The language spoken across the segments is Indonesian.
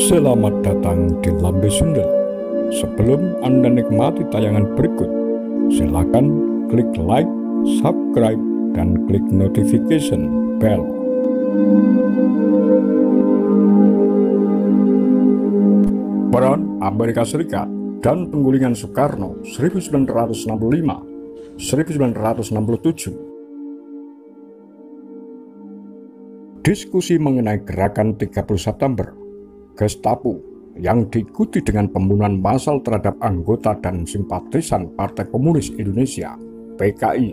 Selamat datang di Lambe Sundel. Sebelum Anda nikmati tayangan berikut, silakan klik like, subscribe, dan klik notification bell. Peran Amerika Serikat dan penggulingan Soekarno 1965-1967. Diskusi mengenai gerakan 30 September Gestapo yang diikuti dengan pembunuhan massal terhadap anggota dan simpatisan Partai Komunis Indonesia (PKI)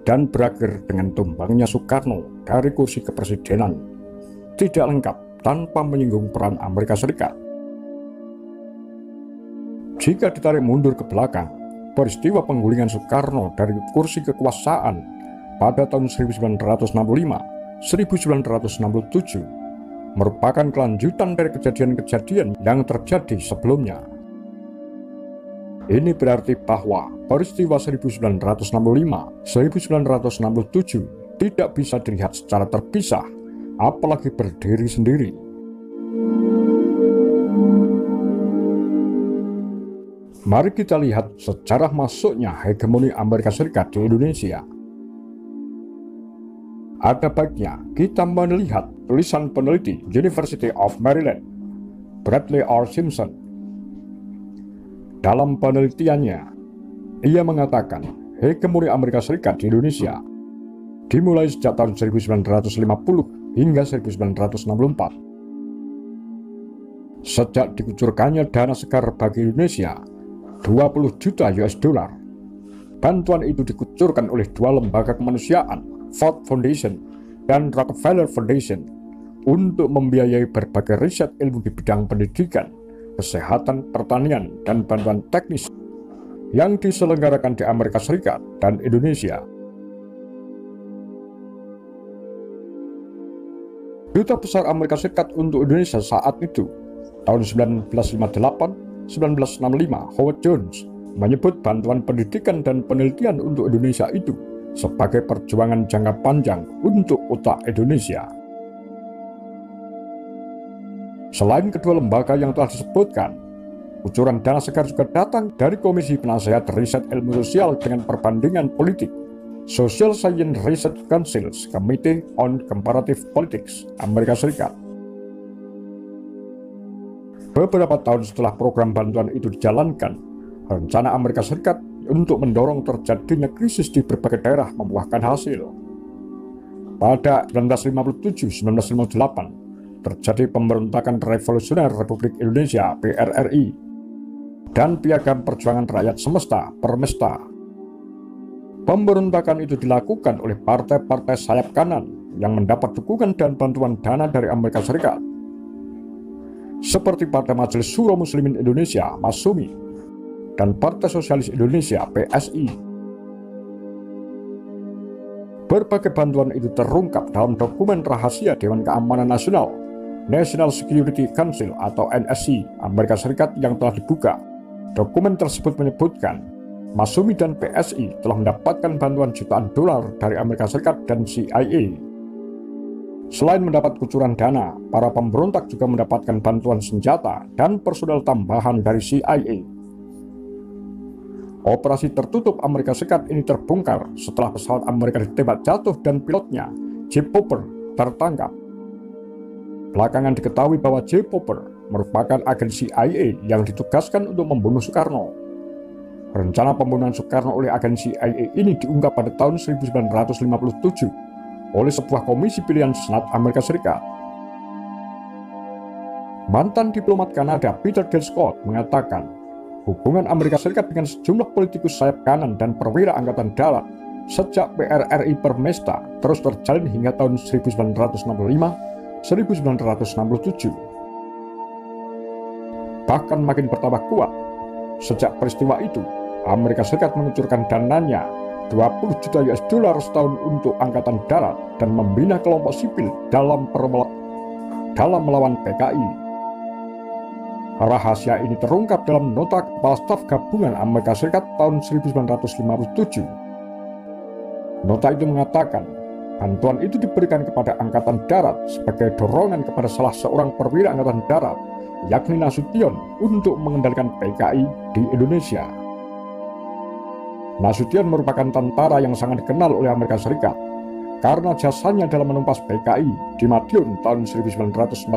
dan berakhir dengan tumbangnya Soekarno dari kursi kepresidenan tidak lengkap tanpa menyinggung peran Amerika Serikat. Jika ditarik mundur ke belakang, peristiwa penggulingan Soekarno dari kursi kekuasaan pada tahun 1965-1967 merupakan kelanjutan dari kejadian-kejadian yang terjadi sebelumnya. Ini berarti bahwa peristiwa 1965-1967 tidak bisa dilihat secara terpisah, apalagi berdiri sendiri. Mari kita lihat sejarah masuknya hegemoni Amerika Serikat di Indonesia. Ada baiknya kita melihat tulisan peneliti University of Maryland, Bradley R. Simpson. Dalam penelitiannya, ia mengatakan hegemoni Amerika Serikat di Indonesia dimulai sejak tahun 1950 hingga 1964. Sejak dikucurkannya dana segar bagi Indonesia, 20 juta US dollar, bantuan itu dikucurkan oleh dua lembaga kemanusiaan, Ford Foundation dan Rockefeller Foundation, untuk membiayai berbagai riset ilmu di bidang pendidikan, kesehatan, pertanian, dan bantuan teknis yang diselenggarakan di Amerika Serikat dan Indonesia. Duta Besar Amerika Serikat untuk Indonesia saat itu, tahun 1958-1965, Howard Jones, menyebut bantuan pendidikan dan penelitian untuk Indonesia itu sebagai perjuangan jangka panjang untuk otak Indonesia. Selain kedua lembaga yang telah disebutkan, kucuran dana segar juga datang dari Komisi Penasehat Riset Ilmu Sosial dengan Perbandingan Politik, Social Science Research Council Committee on Comparative Politics, Amerika Serikat. Beberapa tahun setelah program bantuan itu dijalankan, rencana Amerika Serikat untuk mendorong terjadinya krisis di berbagai daerah membuahkan hasil. Pada 1957-1958 terjadi pemberontakan Revolusioner Republik Indonesia (PRRI) dan Piagam Perjuangan Rakyat Semesta (Permesta). Pemberontakan itu dilakukan oleh partai-partai sayap kanan yang mendapat dukungan dan bantuan dana dari Amerika Serikat, seperti Partai Majelis Syuro Muslimin Indonesia (MASUMI) dan Partai Sosialis Indonesia (PSI). Berbagai bantuan itu terungkap dalam dokumen rahasia Dewan Keamanan Nasional (National Security Council atau NSC) Amerika Serikat yang telah dibuka. Dokumen tersebut menyebutkan MASUMI dan PSI telah mendapatkan bantuan jutaan dolar dari Amerika Serikat dan CIA. Selain mendapat kucuran dana, para pemberontak juga mendapatkan bantuan senjata dan personel tambahan dari CIA. Operasi tertutup Amerika Serikat ini terbongkar setelah pesawat Amerika ditembak jatuh dan pilotnya, J. Popper, tertangkap. Belakangan diketahui bahwa J. Popper merupakan agen CIA yang ditugaskan untuk membunuh Soekarno. Rencana pembunuhan Soekarno oleh agen CIA ini diungkap pada tahun 1957 oleh sebuah komisi pilihan Senat Amerika Serikat. Mantan diplomat Kanada Peter Dale Scott mengatakan, hubungan Amerika Serikat dengan sejumlah politikus sayap kanan dan perwira angkatan darat sejak PRRI Permesta terus terjalin hingga tahun 1965-1967. Bahkan makin bertambah kuat. Sejak peristiwa itu, Amerika Serikat mengucurkan dananya 20 juta US dollar setahun untuk angkatan darat dan membina kelompok sipil dalam melawan PKI. Rahasia ini terungkap dalam nota Kepala Staf Gabungan Amerika Serikat tahun 1957. Nota itu mengatakan, bantuan itu diberikan kepada Angkatan Darat sebagai dorongan kepada salah seorang perwira Angkatan Darat yakni Nasution, untuk mengendalikan PKI di Indonesia. Nasution merupakan tentara yang sangat dikenal oleh Amerika Serikat karena jasanya dalam menumpas PKI di Madiun tahun 1948.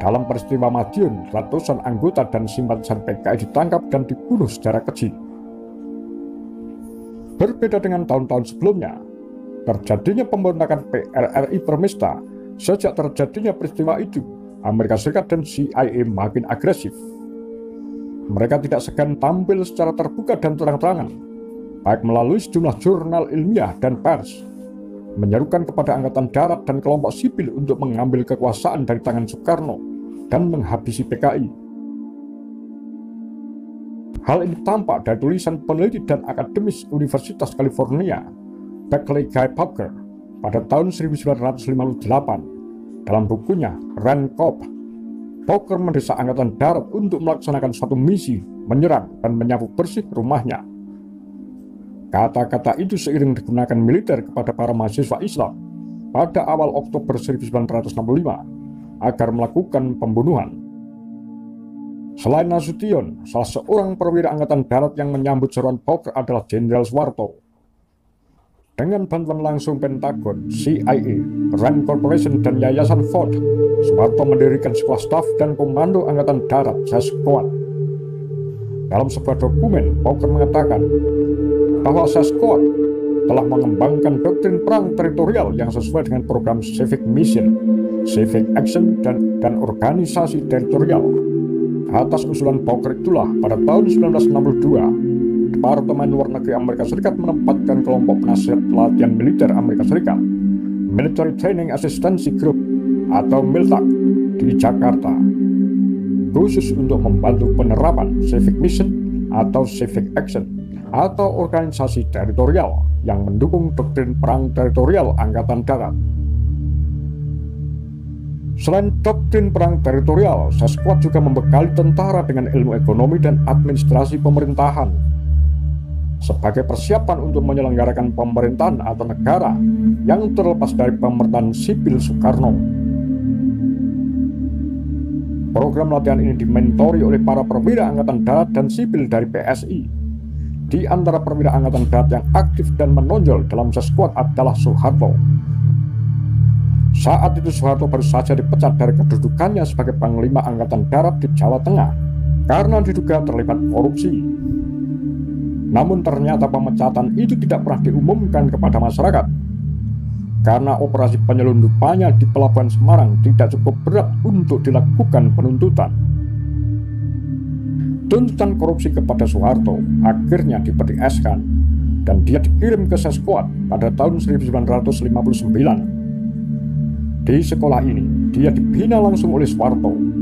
Dalam peristiwa Madiun, ratusan anggota dan simpatisan PKI ditangkap dan dibunuh secara keji. Berbeda dengan tahun-tahun sebelumnya, terjadinya pemberontakan PRRI Permesta. Sejak terjadinya peristiwa itu, Amerika Serikat dan CIA makin agresif. Mereka tidak segan tampil secara terbuka dan terang-terangan, baik melalui sejumlah jurnal ilmiah dan pers, menyerukan kepada Angkatan Darat dan kelompok sipil untuk mengambil kekuasaan dari tangan Soekarno dan menghabisi PKI. Hal ini tampak dari tulisan peneliti dan akademis Universitas California, Berkeley Guy Parker, pada tahun 1958 dalam bukunya Rancop. Parker mendesak Angkatan Darat untuk melaksanakan suatu misi menyerang dan menyapu bersih rumahnya. Kata-kata itu seiring digunakan militer kepada para mahasiswa Islam pada awal Oktober 1965 agar melakukan pembunuhan. Selain Nasution, salah seorang perwira Angkatan Darat yang menyambut seruan Parker adalah Jenderal Soeharto. Dengan bantuan langsung Pentagon, CIA, Rand Corporation, dan Yayasan Ford, Soeharto mendirikan sekolah staf dan komando Angkatan Darat, Sesquad. Dalam sebuah dokumen, Parker mengatakan bahwa Sesquad telah mengembangkan doktrin perang teritorial yang sesuai dengan program Civic Mission, Civic Action, dan organisasi teritorial. Atas usulan Parker itulah, pada tahun 1962, Departemen Luar Negeri Amerika Serikat menempatkan kelompok penasihat latihan militer Amerika Serikat, Military Training Assistance Group atau MILTAG, di Jakarta, khusus untuk membantu penerapan Civic Mission atau Civic Action atau organisasi teritorial yang mendukung doktrin perang teritorial Angkatan Darat. Selain doktrin perang teritorial, Sesquad juga membekali tentara dengan ilmu ekonomi dan administrasi pemerintahan sebagai persiapan untuk menyelenggarakan pemerintahan atau negara yang terlepas dari pemerintahan sipil Soekarno. Program latihan ini dimentori oleh para perwira Angkatan Darat dan sipil dari PSI. Di antara perwira Angkatan Darat yang aktif dan menonjol dalam Sesquad adalah Soeharto. Saat itu Soeharto baru saja dipecat dari kedudukannya sebagai Panglima Angkatan Darat di Jawa Tengah karena diduga terlibat korupsi. Namun ternyata pemecatan itu tidak pernah diumumkan kepada masyarakat karena operasi penyelundupannya di Pelabuhan Semarang tidak cukup berat untuk dilakukan penuntutan. Tuntutan korupsi kepada Soeharto akhirnya dipetieskan dan dia dikirim ke Sesquad pada tahun 1959. Di sekolah ini, dia dibina langsung oleh Soeharto.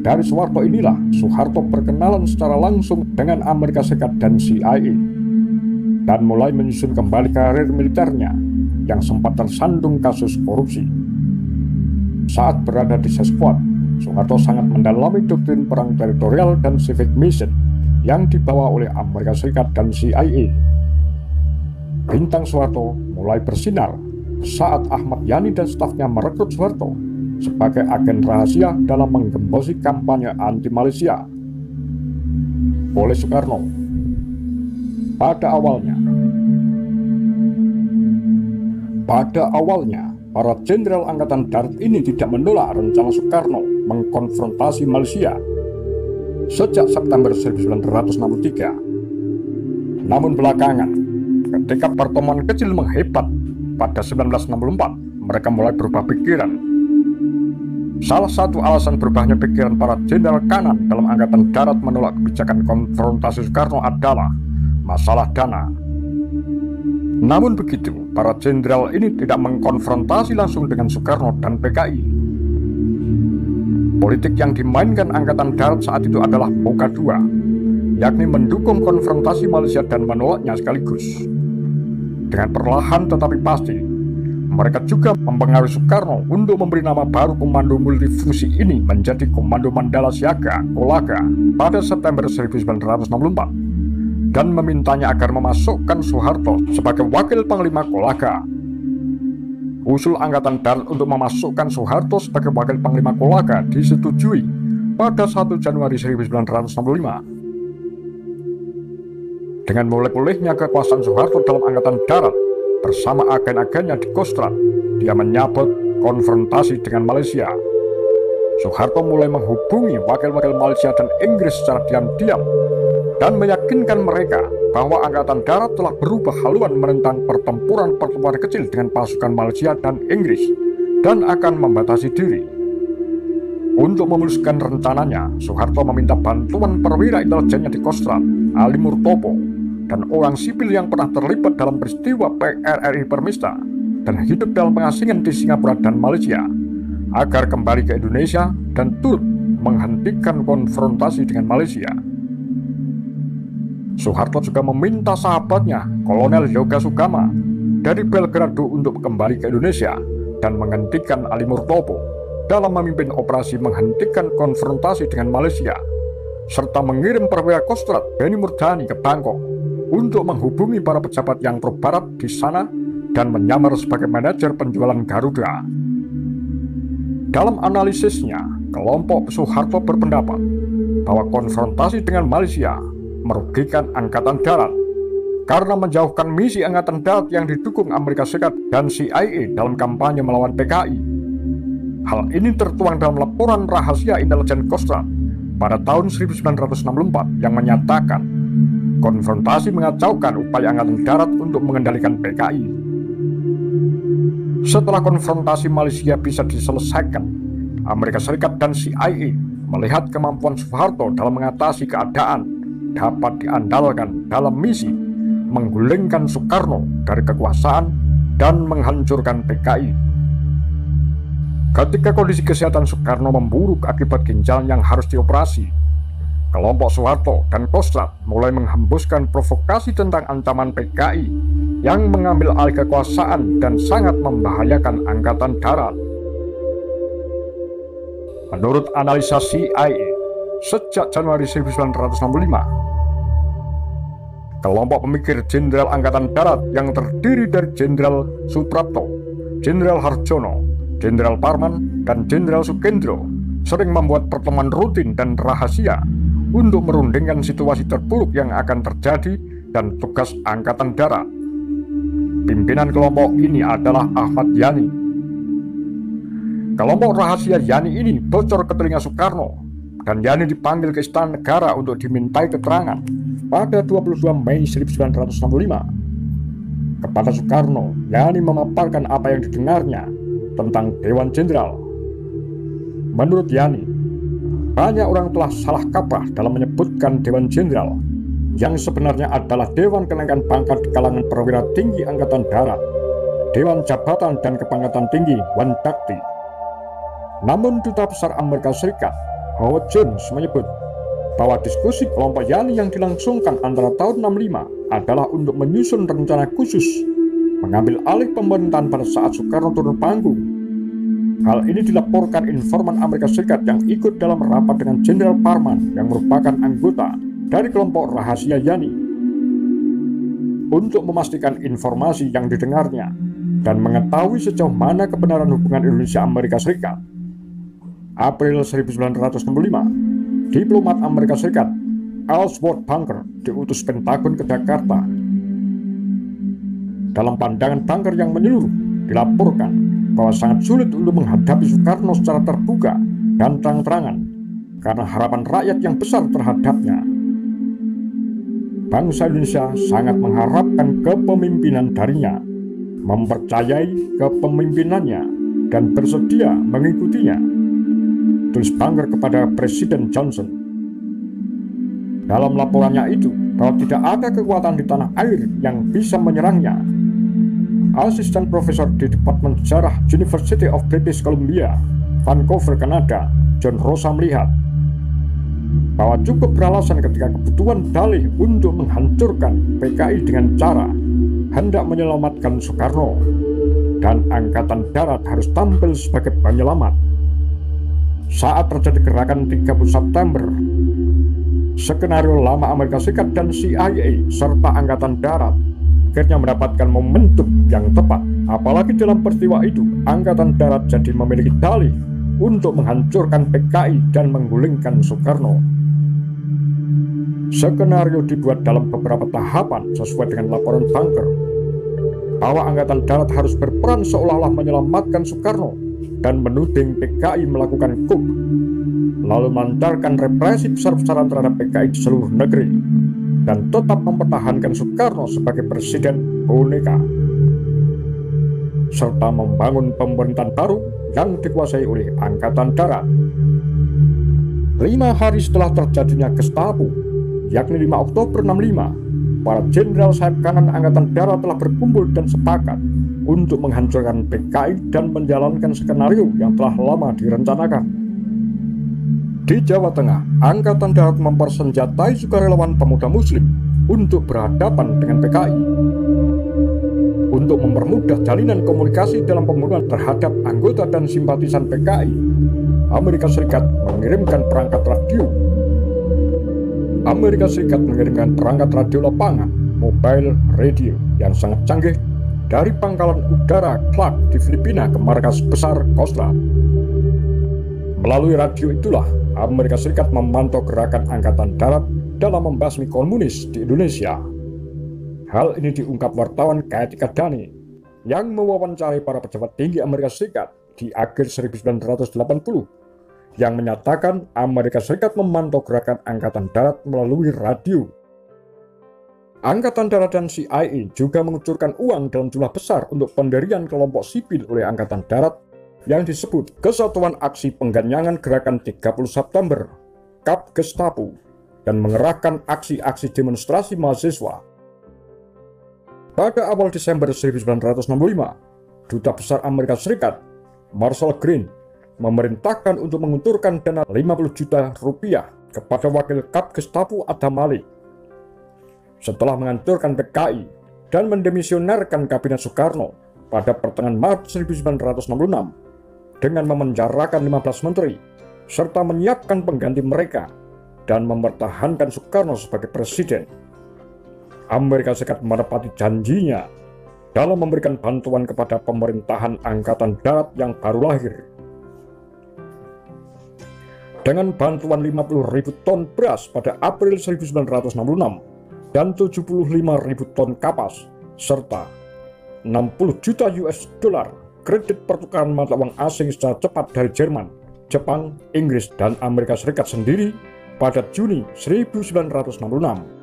Dari Soeharto inilah Soeharto berkenalan secara langsung dengan Amerika Serikat dan CIA dan mulai menyusun kembali karir militernya yang sempat tersandung kasus korupsi. Saat berada di Sesquad, Soeharto sangat mendalami doktrin perang teritorial dan civic mission yang dibawa oleh Amerika Serikat dan CIA. Bintang Soeharto mulai bersinar saat Ahmad Yani dan stafnya merekrut Soeharto sebagai agen rahasia dalam menggembosi kampanye anti Malaysia oleh Soekarno. Pada awalnya, para jenderal Angkatan Darat ini tidak menolak rencana Soekarno mengkonfrontasi Malaysia sejak September 1963. Namun belakangan, ketika pertemuan kecil menghebat pada 1964, mereka mulai berubah pikiran. Salah satu alasan berubahnya pikiran para jenderal kanan dalam Angkatan Darat menolak kebijakan konfrontasi Soekarno adalah masalah dana. Namun begitu, para jenderal ini tidak mengkonfrontasi langsung dengan Soekarno dan PKI. Politik yang dimainkan Angkatan Darat saat itu adalah muka dua, yakni mendukung konfrontasi Malaysia dan menolaknya sekaligus. Dengan perlahan tetapi pasti, mereka juga mempengaruhi Soekarno untuk memberi nama baru komando multifungsi ini menjadi Komando Mandala Siaga Kolaga pada September 1964 dan memintanya agar memasukkan Soeharto sebagai wakil Panglima Kolaga. Usul Angkatan Darat untuk memasukkan Soeharto sebagai Wakil Panglima Kolaka disetujui pada 1 Januari 1965. Dengan mulai pulihnya kekuasaan Soeharto dalam Angkatan Darat bersama agen-agennya di Kostrad, dia menyabot konfrontasi dengan Malaysia. Soeharto mulai menghubungi wakil-wakil Malaysia dan Inggris secara diam-diam dan meyakinkan mereka bahwa Angkatan Darat telah berubah haluan menentang pertempuran-pertempuran kecil dengan pasukan Malaysia dan Inggris dan akan membatasi diri. Untuk memuluskan rencananya, Soeharto meminta bantuan perwira intelijennya di Kostrad, Ali Murtopo, dan orang sipil yang pernah terlibat dalam peristiwa PRRI Permesta dan hidup dalam pengasingan di Singapura dan Malaysia, agar kembali ke Indonesia dan turut menghentikan konfrontasi dengan Malaysia. Soeharto juga meminta sahabatnya, Kolonel Yoga Sugama, dari Belgrado untuk kembali ke Indonesia dan menghentikan Ali Murtopo dalam memimpin operasi menghentikan konfrontasi dengan Malaysia, serta mengirim perwira Kostrad Beni Murdani ke Bangkok untuk menghubungi para pejabat yang pro-barat di sana dan menyamar sebagai manajer penjualan Garuda. Dalam analisisnya, kelompok Soeharto berpendapat bahwa konfrontasi dengan Malaysia merugikan Angkatan Darat karena menjauhkan misi Angkatan Darat yang didukung Amerika Serikat dan CIA dalam kampanye melawan PKI. Hal ini tertuang dalam laporan rahasia intelijen Kostrad pada tahun 1964 yang menyatakan konfrontasi mengacaukan upaya Angkatan Darat untuk mengendalikan PKI. Setelah konfrontasi Malaysia bisa diselesaikan, Amerika Serikat dan CIA melihat kemampuan Soeharto dalam mengatasi keadaan dapat diandalkan dalam misi menggulingkan Soekarno dari kekuasaan dan menghancurkan PKI. Ketika kondisi kesehatan Soekarno memburuk akibat ginjal yang harus dioperasi, kelompok Soeharto dan Kostrad mulai menghembuskan provokasi tentang ancaman PKI yang mengambil alih kekuasaan dan sangat membahayakan Angkatan Darat. Menurut analisa CIA, sejak Januari 1965, kelompok pemikir Jenderal Angkatan Darat yang terdiri dari Jenderal Suprapto, Jenderal Harjono, Jenderal Parman, dan Jenderal Sukendro sering membuat pertemuan rutin dan rahasia untuk merundingkan situasi terburuk yang akan terjadi dan tugas Angkatan Darat. Pimpinan kelompok ini adalah Ahmad Yani. Kelompok rahasia Yani ini bocor ke telinga Soekarno, dan Yani dipanggil ke Istana Negara untuk dimintai keterangan pada 22 Mei 1965. Kepada Soekarno, Yani memaparkan apa yang didengarnya tentang Dewan Jenderal. Menurut Yani, banyak orang telah salah kaprah dalam menyebutkan Dewan Jenderal, yang sebenarnya adalah Dewan Kenaikan Pangkat di kalangan perwira tinggi Angkatan Darat, Dewan Jabatan dan Kepangkatan Tinggi Wandakti. Namun Duta Besar Amerika Serikat Howard Jones menyebut bahwa diskusi kelompok Yani yang dilangsungkan antara tahun 65 adalah untuk menyusun rencana khusus mengambil alih pemerintahan pada saat Soekarno turun panggung. Hal ini dilaporkan informan Amerika Serikat yang ikut dalam rapat dengan Jenderal Parman yang merupakan anggota dari kelompok rahasia Yani untuk memastikan informasi yang didengarnya dan mengetahui sejauh mana kebenaran hubungan Indonesia-Amerika Serikat. April 1965, diplomat Amerika Serikat Ellsworth Bunker diutus Pentagon ke Jakarta. Dalam pandangan Bunker yang menyeluruh, dilaporkan bahwa sangat sulit untuk menghadapi Soekarno secara terbuka dan terang-terangan karena harapan rakyat yang besar terhadapnya. Bangsa Indonesia sangat mengharapkan kepemimpinan darinya, mempercayai kepemimpinannya, dan bersedia mengikutinya, tulis Bunker kepada Presiden Johnson. Dalam laporannya itu, bahwa tidak ada kekuatan di tanah air yang bisa menyerangnya. Asisten Profesor di Departemen Sejarah University of British Columbia, Vancouver, Kanada, John Rosa melihat bahwa cukup beralasan ketika kebutuhan dalih untuk menghancurkan PKI dengan cara hendak menyelamatkan Soekarno, dan Angkatan Darat harus tampil sebagai penyelamat. Saat terjadi gerakan 30 September, skenario lama Amerika Serikat dan CIA serta Angkatan Darat akhirnya mendapatkan momentum yang tepat Apalagi dalam peristiwa itu, Angkatan Darat jadi memiliki dalih untuk menghancurkan PKI dan menggulingkan Soekarno. Skenario dibuat dalam beberapa tahapan sesuai dengan laporan Bunker, bahwa Angkatan Darat harus berperan seolah-olah menyelamatkan Soekarno dan menuding PKI melakukan coup, lalu melancarkan represi besar-besaran terhadap PKI di seluruh negeri, dan tetap mempertahankan Soekarno sebagai presiden boneka, serta membangun pemerintahan baru yang dikuasai oleh Angkatan Darat. 5 hari setelah terjadinya Gestapo, yakni 5 Oktober 65, para jenderal sayap kanan Angkatan Darat telah berkumpul dan sepakat untuk menghancurkan PKI dan menjalankan skenario yang telah lama direncanakan. Di Jawa Tengah, Angkatan Darat mempersenjatai sukarelawan pemuda Muslim untuk berhadapan dengan PKI. Untuk mempermudah jalinan komunikasi dalam pembunuhan terhadap anggota dan simpatisan PKI, Amerika Serikat mengirimkan perangkat radio. Amerika Serikat mengirimkan perangkat radio lapangan, mobile radio yang sangat canggih dari pangkalan udara Clark di Filipina ke markas besar Coast Guard. Melalui radio itulah Amerika Serikat memantau gerakan Angkatan Darat dalam membasmi komunis di Indonesia. Hal ini diungkap wartawan Katika Dhani yang mewawancarai para pejabat tinggi Amerika Serikat di akhir 1980, yang menyatakan Amerika Serikat memantau gerakan Angkatan Darat melalui radio. Angkatan Darat dan CIA juga mengucurkan uang dalam jumlah besar untuk pendirian kelompok sipil oleh Angkatan Darat yang disebut Kesatuan Aksi Pengganyangan Gerakan 30 September, Kap Gestapo, dan mengerahkan aksi-aksi demonstrasi mahasiswa. Pada awal Desember 1965, Duta Besar Amerika Serikat, Marshall Green, memerintahkan untuk mengucurkan dana 50 juta rupiah kepada wakil Kap Gestapo Adam Malik. Setelah menghancurkan PKI dan mendemisionerkan Kabinet Soekarno pada pertengahan Maret 1966 dengan memenjarakan 15 menteri, serta menyiapkan pengganti mereka dan mempertahankan Soekarno sebagai presiden, Amerika Serikat menepati janjinya dalam memberikan bantuan kepada pemerintahan Angkatan Darat yang baru lahir. Dengan bantuan 50.000 ton beras pada April 1966 dan 75.000 ton kapas, serta 60 juta US dollar kredit pertukaran mata uang asing secara cepat dari Jerman, Jepang, Inggris, dan Amerika Serikat sendiri pada Juni 1966.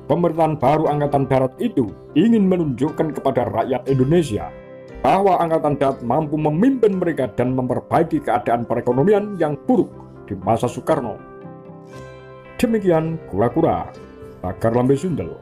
Pemerintahan baru Angkatan Darat itu ingin menunjukkan kepada rakyat Indonesia bahwa Angkatan Darat mampu memimpin mereka dan memperbaiki keadaan perekonomian yang buruk di masa Soekarno. Demikian Kura-Kura, Pagar Lambe Sundel.